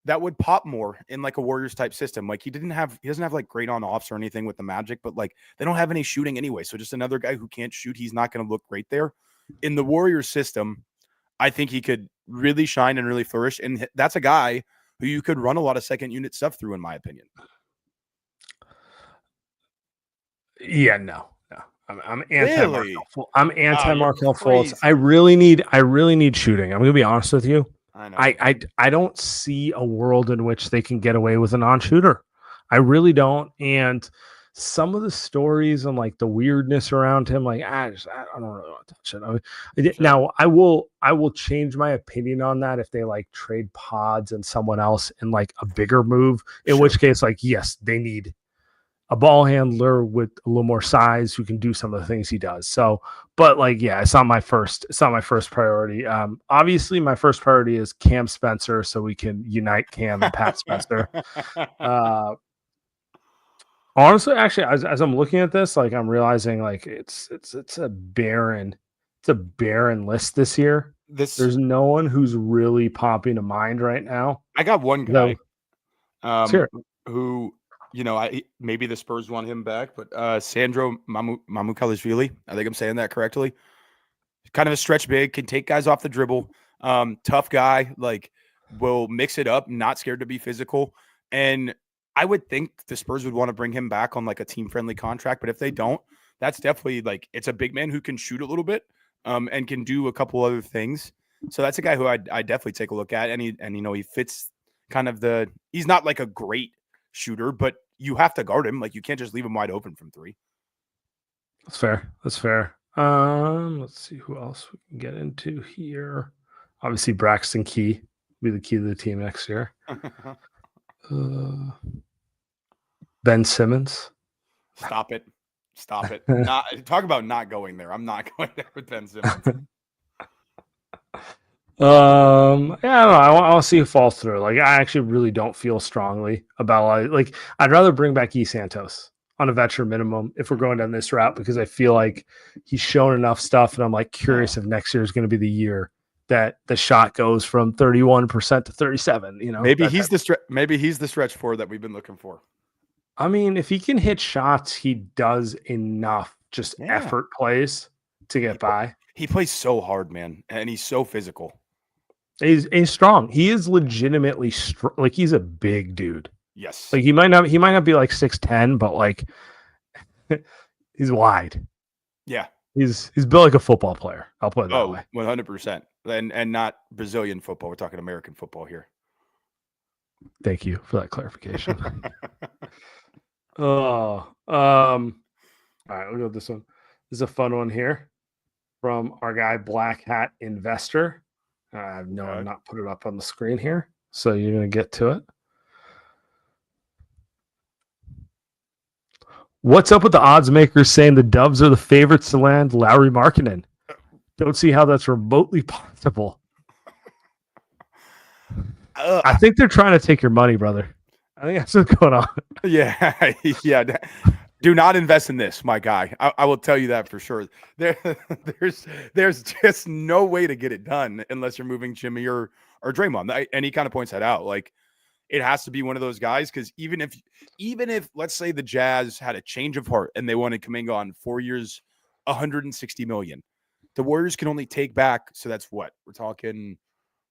would pop more in like a Warriors type system. Like he doesn't have like great on offs or anything with the Magic, but like they don't have any shooting anyway. So just another guy who can't shoot. He's not going to look great there in the Warriors system. I think he could really shine and really flourish. And that's a guy who you could run a lot of second unit stuff through, in my opinion. Yeah, no. I'm anti really? I'm anti Markelle Fultz. I really need shooting. I'm gonna be honest with you. I know. I don't see a world in which they can get away with a non-shooter. I really don't. And some of the stories and like the weirdness around him, like I don't really want to touch it. Sure. Now I will change my opinion on that if they like trade Pods and someone else in like a bigger move. In which case, like yes, they need a ball handler with a little more size who can do some of the things he does. So, but like, yeah, it's not my first priority. Obviously my first priority is Cam Spencer. So we can unite Cam and Pat Spencer. Honestly, actually, as I'm looking at this, like I'm realizing like it's a barren list this year. There's no one who's really popping to mind right now. I got one guy who, maybe the Spurs want him back, but Sandro Mamukelashvili, I think I'm saying that correctly. Kind of a stretch big, can take guys off the dribble. Tough guy, like will mix it up, not scared to be physical. And I would think the Spurs would want to bring him back on like a team-friendly contract, but if they don't, that's definitely like it's a big man who can shoot a little bit and can do a couple other things. So that's a guy who I definitely take a look at, and he fits kind of he's not like a great shooter, but you have to guard him. Like you can't just leave him wide open from three. That's fair. Let's see who else we can get into here. Obviously, Braxton Key will be the key to the team next year. Ben Simmons. Stop it. Talk about not going there. I'm not going there with Ben Simmons. I don't know. I want to see who falls through. Like, I actually really don't feel strongly about like I'd rather bring back E. Santos on a veteran minimum if we're going down this route, because I feel like he's shown enough stuff, and I'm like curious if next year is going to be the year that the shot goes from 31% to 37. Maybe he's the stretch four that we've been looking for. I mean, if he can hit shots, he does enough effort plays to get by. He plays so hard, man, and he's so physical. He's strong. He is legitimately strong. Like, he's a big dude. Yes. Like, he might not be like 6'10", but like he's wide. Yeah. He's built like a football player. I'll put it that way. 100%. And not Brazilian football. We're talking American football here. Thank you for that clarification. All right, we'll go with this one. This is a fun one here from our guy Black Hat Investor. I'm not put it up on the screen here, so you're gonna get to it. What's up with the odds makers saying the Dubs are the favorites to land Lauri Markanen? Don't see how that's remotely possible. I think they're trying to take your money, brother. I think that's what's going on. Yeah. Do not invest in this, my guy. I will tell you that for sure. There's just no way to get it done unless you're moving Jimmy or Draymond. And he kind of points that out. Like, it has to be one of those guys, because even if let's say the Jazz had a change of heart and they wanted Kuminga on 4 years, $160 million, the Warriors can only take back. So that's what we're talking,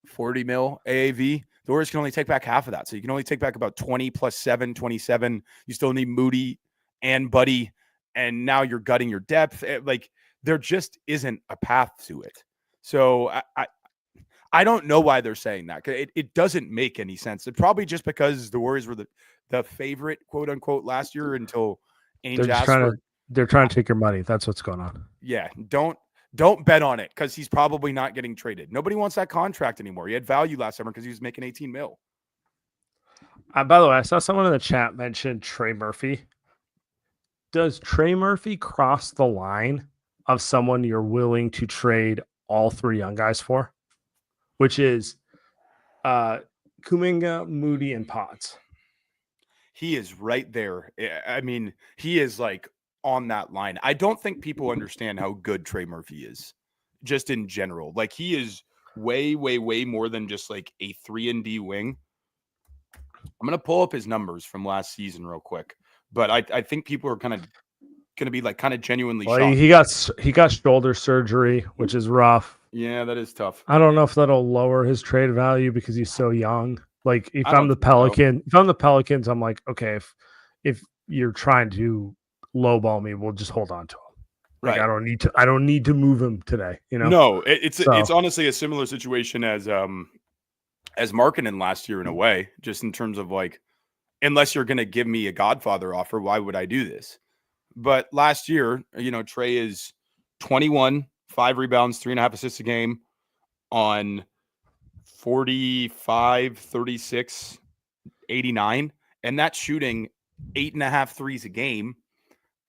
40 mil AAV. The Warriors can only take back half of that. So you can only take back about 20 plus 7, 27. You still need Moody and Buddy, and now you're gutting your depth. Like, there just isn't a path to it. So I don't know why they're saying that. It doesn't make any sense. It's probably just because the Warriors were the favorite, quote unquote, last year until Ainge asked for. They're trying to take your money. That's what's going on. Yeah, don't bet on it, because he's probably not getting traded. Nobody wants that contract anymore. He had value last summer because he was making 18 mil. By the way, I saw someone in the chat mention Trey Murphy. Does Trey Murphy cross the line of someone you're willing to trade all three young guys for? Which is Kuminga, Moody, and Potts. He is right there. I mean, he is like on that line. I don't think people understand how good Trey Murphy is, just in general. Like, he is way, way, way more than just like a 3-and-D wing. I'm going to pull up his numbers from last season real quick, but I think people are kind of going to be like kind of genuinely shocked. He got shoulder surgery, which is rough. Yeah, that is tough. I don't know if that'll lower his trade value because he's so young. Like, if I'm the Pelicans, I'm like, okay, if you're trying to lowball me, we'll just hold on to him. Like, right. I don't need to move him today. No, it's honestly a similar situation as Markanen last year in a way, just in terms of like, unless you're going to give me a Godfather offer, why would I do this? But last year, Trey is 21, 5 rebounds, 3.5 assists a game on 45, 36, 89. And that's shooting 8.5 threes a game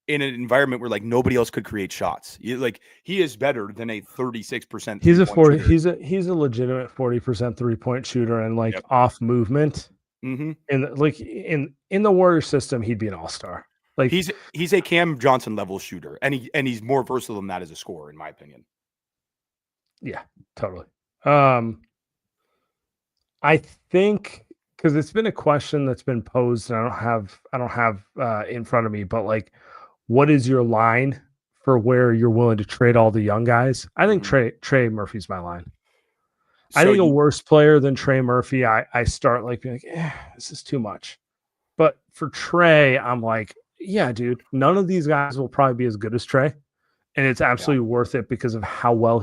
in an environment where like nobody else could create shots. He is better than a 36%. He's a legitimate 40% 3-point shooter, and like off movement. Mm-hmm. And like in the Warrior system, he'd be an all-star. Like, he's a Cam Johnson level shooter, and he's more versatile than that as a scorer, in my opinion. Yeah, totally. I think, because it's been a question that's been posed, and I don't have in front of me, but like, what is your line for where you're willing to trade all the young guys? I think Trey Murphy's my line. So I think a worse player than Trey Murphy, I start like being like, this is too much. But for Trey, I'm like, yeah, dude, none of these guys will probably be as good as Trey. And it's absolutely worth it because of how well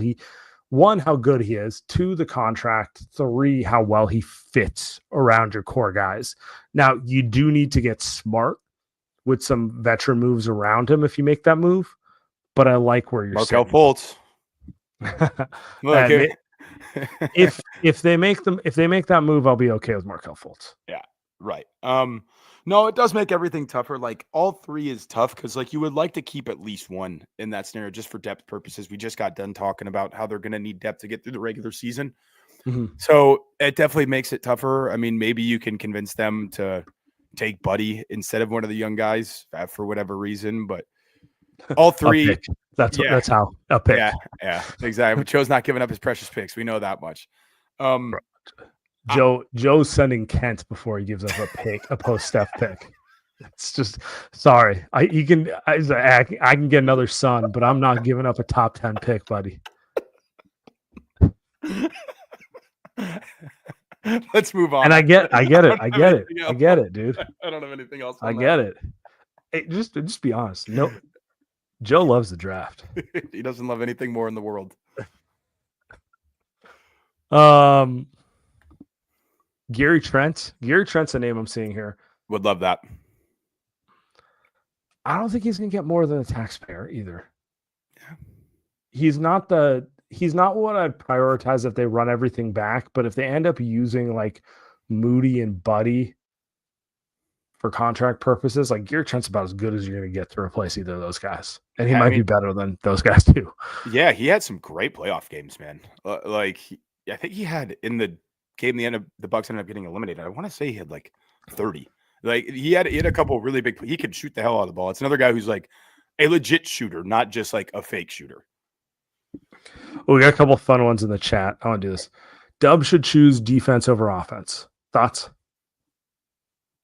how good he is, 2, the contract, 3, how well he fits around your core guys. Now, you do need to get smart with some veteran moves around him if you make that move. But I like where you're Markelle Fultz. if they make that move, I'll be okay with Markelle Fultz. Yeah, right. No, it does make everything tougher. Like, all 3 is tough because like you would like to keep at least one in that scenario just for depth purposes. We just got done talking about how they're going to need depth to get through the regular season. Mm-hmm. So it definitely makes it tougher. I mean, maybe you can convince them to take Buddy instead of one of the young guys for whatever reason, but All three. Pick. That's how a pick. Yeah, exactly. But Joe's not giving up his precious picks. We know that much. Joe's sending Kent before he gives up a pick, a post Steph pick. It's just sorry. I can get another son, but I'm not giving up a top 10 pick, buddy. Let's move on. And I get it, dude. I don't have anything else. I get it. Hey, just be honest. No, Joe loves the draft. He doesn't love anything more in the world. Gary Trent. Gary Trent's a name I'm seeing here. Would love that. I don't think he's going to get more than a taxpayer either. Yeah. He's not what I'd prioritize if they run everything back, but if they end up using like Moody and Buddy for contract purposes, like Gary Trent's about as good as you're going to get to replace either of those guys. And he might be better than those guys too. Yeah, he had some great playoff games, man. I think he had in the game, the end of the Bucks ended up getting eliminated. I want to say he had like 30. Like he had a couple of really big. He could shoot the hell out of the ball. It's another guy who's like a legit shooter, not just like a fake shooter. Well, we got a couple of fun ones in the chat. I want to do this. Dub should choose defense over offense. Thoughts?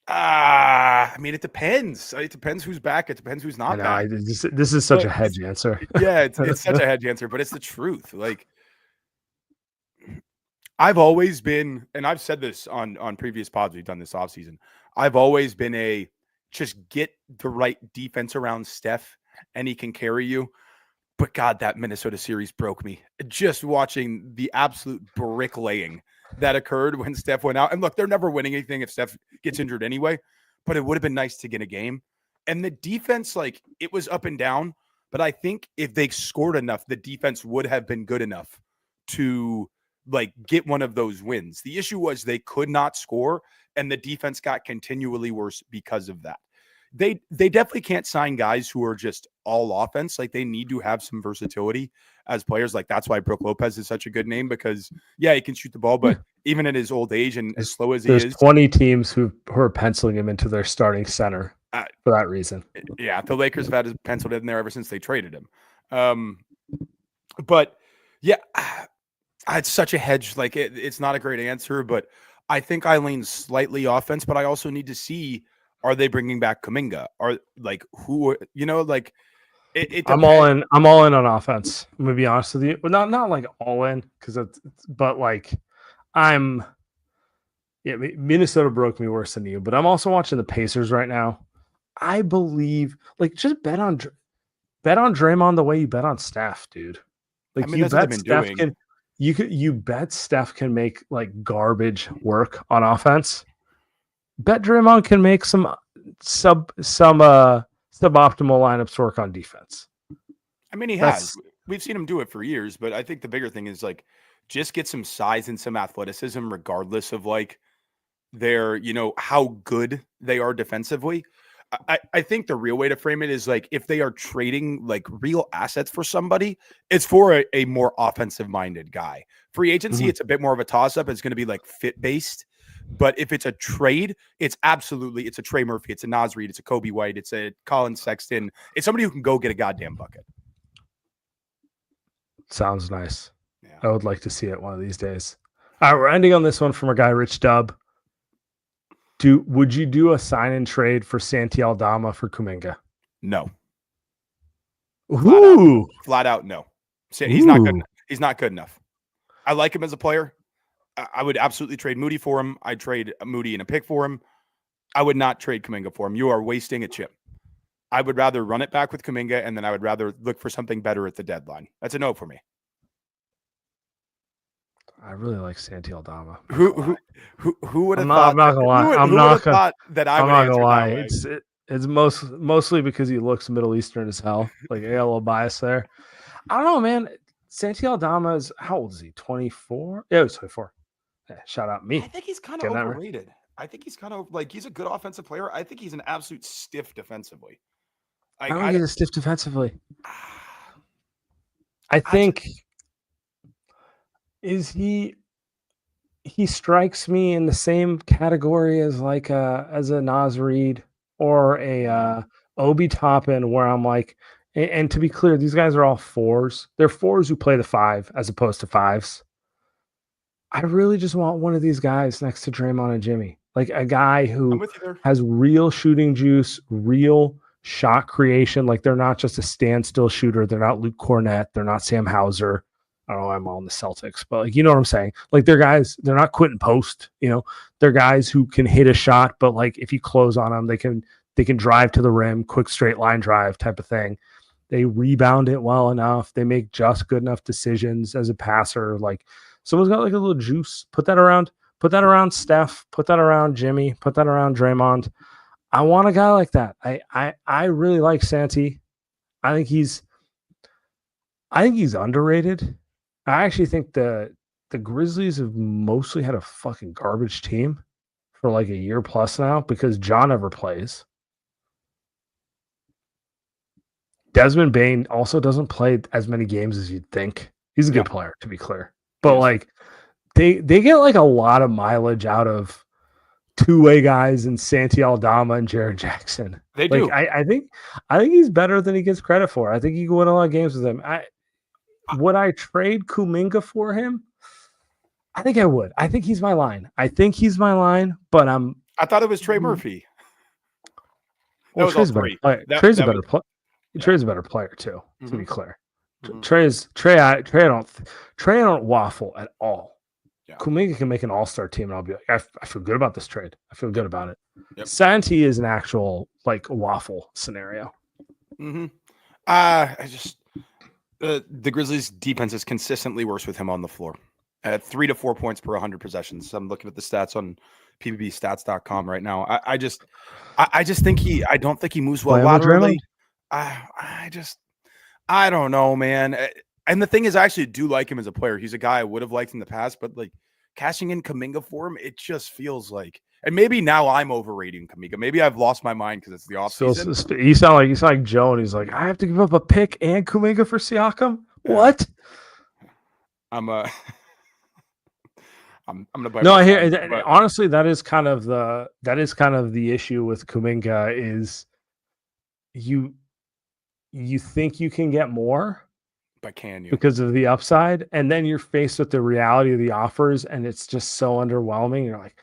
I mean, it depends. It depends who's back. It depends who's not back. This is such a hedge answer. Yeah, it's such a hedge answer, but it's the truth. Like, I've always been, and I've said this on previous pods we've done this offseason, I've always been just get the right defense around Steph and he can carry you. But God, that Minnesota series broke me. Just watching the absolute bricklaying that occurred when Steph went out. And look, they're never winning anything if Steph gets injured anyway, but it would have been nice to get a game. And the defense, like, it was up and down, but I think if they scored enough, the defense would have been good enough to like get one of those wins. The issue was they could not score, and the defense got continually worse because of that. They definitely can't sign guys who are just all offense. Like, they need to have some versatility as players. Like, that's why Brook Lopez is such a good name, because yeah, he can shoot the ball, but even at his old age and as slow as he is, there's 20 teams who are penciling him into their starting center for that reason. Yeah, the Lakers have had his penciled in there ever since they traded him. But yeah, it's such a hedge. Like, it's not a great answer, but I think I lean slightly offense, but I also need to see, are they bringing back Kuminga? Are like who, like I'm all in on offense. I'm gonna be honest with you. Well, not like all in, but like Minnesota broke me worse than you, but I'm also watching the Pacers right now. I believe, like, just bet on Draymond the way you bet on Steph, dude. Like, you bet Steph you bet Steph can make like garbage work on offense. Bet Draymond can make some suboptimal lineups work on defense. I mean, he has. We've seen him do it for years, but I think the bigger thing is like just get some size and some athleticism, regardless of like their, how good they are defensively. I think the real way to frame it is like if they are trading like real assets for somebody, it's for a more offensive minded guy. Free agency, It's a bit more of a toss up. It's going to be like fit based. But if it's a trade, it's a Trey Murphy, it's a Naz Reid, it's a Kobe White, it's a Colin Sexton. It's somebody who can go get a goddamn bucket. Sounds nice. Yeah. I would like to see it one of these days. All right, we're ending on this one from our guy Rich Dub. Would you do a sign and trade for Santi Aldama for Kuminga? No. Ooh. Flat out no. He's not good. He's not good enough. I like him as a player. I would absolutely trade Moody for him. I'd trade Moody and a pick for him. I would not trade Kuminga for him. You are wasting a chip. I would rather run it back with Kuminga, and then I would rather look for something better at the deadline. That's a no for me. I really like Santi Aldama. Who would have thought? I'm not gonna lie. I'm not gonna lie. It's mostly because he looks Middle Eastern as hell. Like, I got a little bias there. I don't know, man. Santi Aldama is, how old is he? 24? Yeah, he's 24. Yeah, shout out me. I think he's kind of overrated. I think he's kind of like, he's a good offensive player. I think he's an absolute stiff defensively. I don't get a stiff defensively. I think he strikes me in the same category as like as a Naz Reid or a Obi Toppin, where I'm like, And to be clear, these guys are all fours. They're fours who play the five as opposed to fives. I really just want one of these guys next to Draymond and Jimmy, like a guy I'm who with you there. has real shooting juice, real shot creation. Like they're not just a standstill shooter. They're not Luke Cornett. They're not Sam Hauser. I don't know why I'm on the Celtics, but like, you know what I'm saying? Like they're guys, they're not Quentin Post, you know, they're guys who can hit a shot, but like if you close on them, they can drive to the rim, quick straight line drive type of thing. They rebound it well enough. They make just good enough decisions as a passer. Like someone's got like a little juice. Put that around Steph. Put that around Jimmy. Put that around Draymond. I want a guy like that. I really like Santi. I think he's underrated. I actually think the Grizzlies have mostly had a fucking garbage team for like a year plus now because John never plays. Desmond Bane also doesn't play as many games as you'd think. He's a good player, to be clear. But like they get like a lot of mileage out of two-way guys in Santi Aldama and Jaren Jackson. They do. I think he's better than he gets credit for. I think he can win a lot of games with him. Would I trade Kuminga for him? I think I would. I think he's my line. But I thought it was Trey Murphy. Well, Trey's a better player. Trey's a better player. Trey's a better player too, to be clear. Trey I don't waffle at all. Yeah. Kuminga can make an all-star team, and I'll be like, I feel good about this trade. I feel good about it. Yep. Santi is an actual like waffle scenario. I just the Grizzlies' defense is consistently worse with him on the floor. At 3 to 4 points per 100 possessions. I'm looking at the stats on pbbstats.com right now. I just think I don't think he moves well laterally. I don't know, man. And the thing is, I actually do like him as a player. He's a guy I would have liked in the past, but like cashing in Kuminga for him, it just feels like, and maybe now I'm overrating Kuminga. Maybe I've lost my mind because it's the offseason. You sound like Joe, and he's like, I have to give up a pick and Kuminga for Siakam. Yeah. What? I'm gonna buy. No, I hear. But honestly, that is kind of the issue with Kuminga is you think you can get more. But can you? Because of the upside, and then you're faced with the reality of the offers, and it's just so underwhelming. You're like,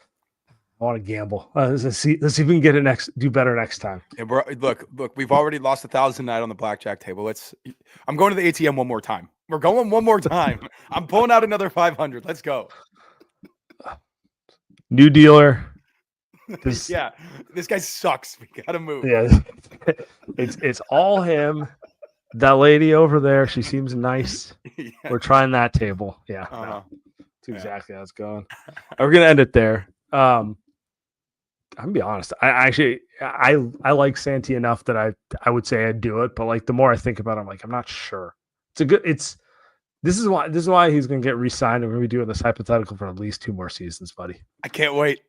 I want to gamble. Let's see if we can get it do better next time. Yeah, look, we've already lost 1,000 tonight on the blackjack table. I'm going to the ATM one more time. We're going one more time. I'm pulling out another 500. Let's go. New dealer. This guy sucks. We gotta move. Yeah, it's all him. That lady over there, she seems nice. Yeah. We're trying that table. Yeah, that's exactly how it's going. We're gonna end it there. I'm gonna be honest. I like Santi enough that I would say I'd do it, but like the more I think about it, I'm like, I'm not sure. This is why he's gonna get re-signed, and we're gonna be doing this hypothetical for at least 2 more seasons, buddy. I can't wait.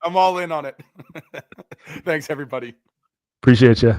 I'm all in on it. Thanks, everybody. Appreciate you.